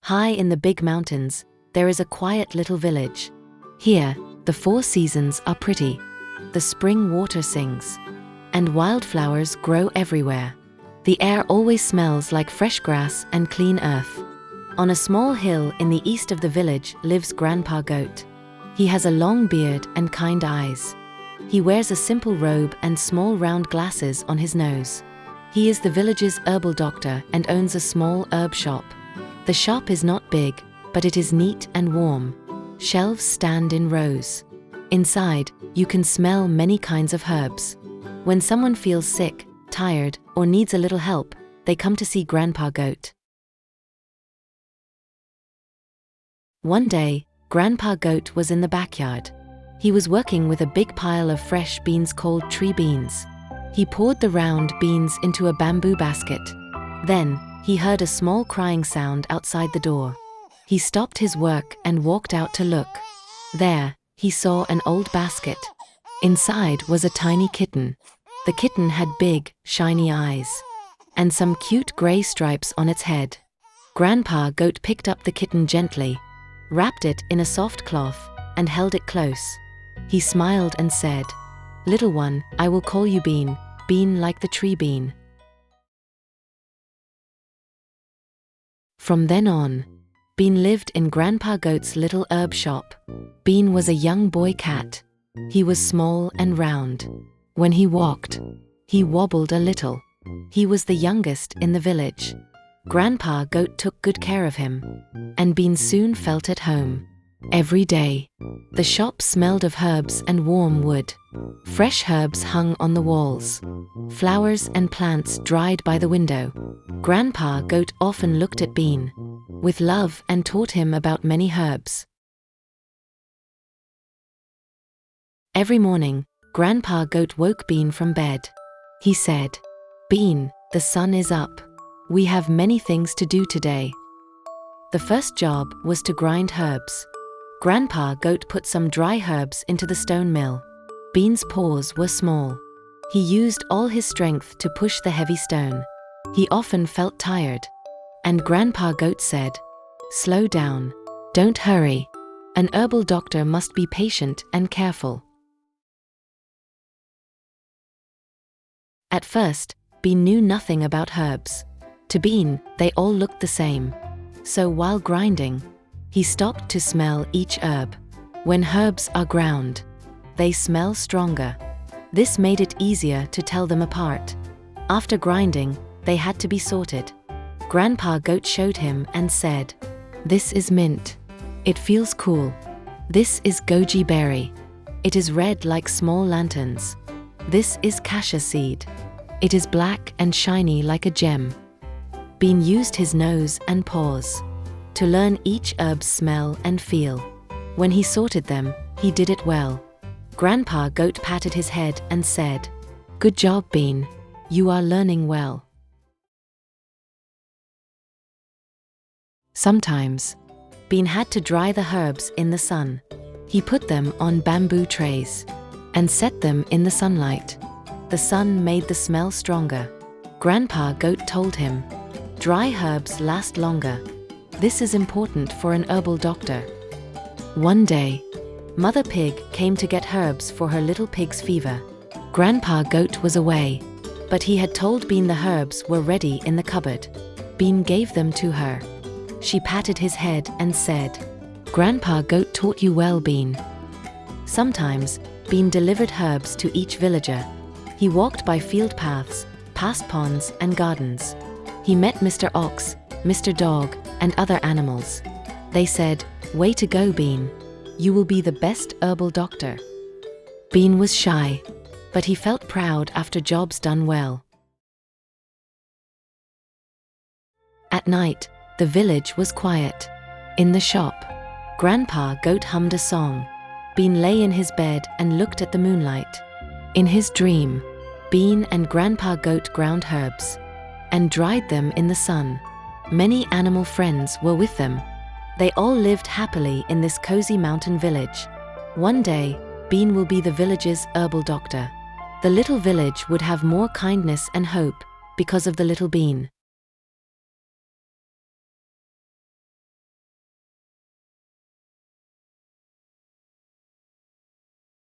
High in the big mountains, there is a quiet little village. Here, the 4 seasons are pretty. The spring water sings, and wildflowers grow everywhere. The air always smells like fresh grass and clean earth. On a small hill in the east of the village lives Grandpa Goat. He has a long beard and kind eyes. He wears a simple robe and small round glasses on his nose. He is the village's herbal doctor and owns a small herb shop. The shop is not big, but it is neat and warm. Shelves stand in rows. Inside, you can smell many kinds of herbs. When someone feels sick, tired, or needs a little help, they come to see Grandpa Goat. One day, Grandpa Goat was in the backyard. He was working with a big pile of fresh beans called tree beans. He poured the round beans into a bamboo basket. Then, he heard a small crying sound outside the door. He stopped his work and walked out to look. There, he saw an old basket. Inside was a tiny kitten. The kitten had big, shiny eyes, and some cute gray stripes on its head. Grandpa Goat picked up the kitten gently, wrapped it in a soft cloth, and held it close. He smiled and said, "Little one, I will call you Bean, Bean like the tree bean." From then on, Bean lived in Grandpa Goat's little herb shop. Bean was a young boy cat. He was small and round. When he walked, he wobbled a little. He was the youngest in the village. Grandpa Goat took good care of him, and Bean soon felt at home. Every day, the shop smelled of herbs and warm wood. Fresh herbs hung on the walls. Flowers and plants dried by the window. Grandpa Goat often looked at Bean with love and taught him about many herbs. Every morning, Grandpa Goat woke Bean from bed. He said, "Bean, the sun is up. We have many things to do today." The first job was to grind herbs. Grandpa Goat put some dry herbs into the stone mill. Bean's paws were small. He used all his strength to push the heavy stone. He often felt tired. And Grandpa Goat said, "Slow down. Don't hurry. An herbal doctor must be patient and careful." At first, Bean knew nothing about herbs. To Bean, they all looked the same. So while grinding, he stopped to smell each herb. When herbs are ground, they smell stronger. This made it easier to tell them apart. After grinding, they had to be sorted. Grandpa Goat showed him and said, "This is mint. It feels cool. This is goji berry. It is red like small lanterns. This is cassia seed. It is black and shiny like a gem." Bean used his nose and paws to learn each herb's smell and feel. When he sorted them, he did it well. Grandpa Goat patted his head and said, "Good job, Bean. You are learning well." Sometimes, Bean had to dry the herbs in the sun. He put them on bamboo trays and set them in the sunlight. The sun made the smell stronger. Grandpa Goat told him, "Dry herbs last longer. This is important for an herbal doctor." One day, Mother Pig came to get herbs for her little pig's fever. Grandpa Goat was away, but he had told Bean the herbs were ready in the cupboard. Bean gave them to her. She patted his head and said, "Grandpa Goat taught you well, Bean." Sometimes, Bean delivered herbs to each villager. He walked by field paths, past ponds and gardens. He met Mr. Ox, Mr. Dog, and other animals. They said, "Way to go, Bean. You will be the best herbal doctor." Bean was shy, but he felt proud after jobs done well. At night, the village was quiet. In the shop, Grandpa Goat hummed a song. Bean lay in his bed and looked at the moonlight. In his dream, Bean and Grandpa Goat ground herbs and dried them in the sun. Many animal friends were with them. They all lived happily in this cozy mountain village. One day, Bean will be the village's herbal doctor. The little village would have more kindness and hope because of the little Bean.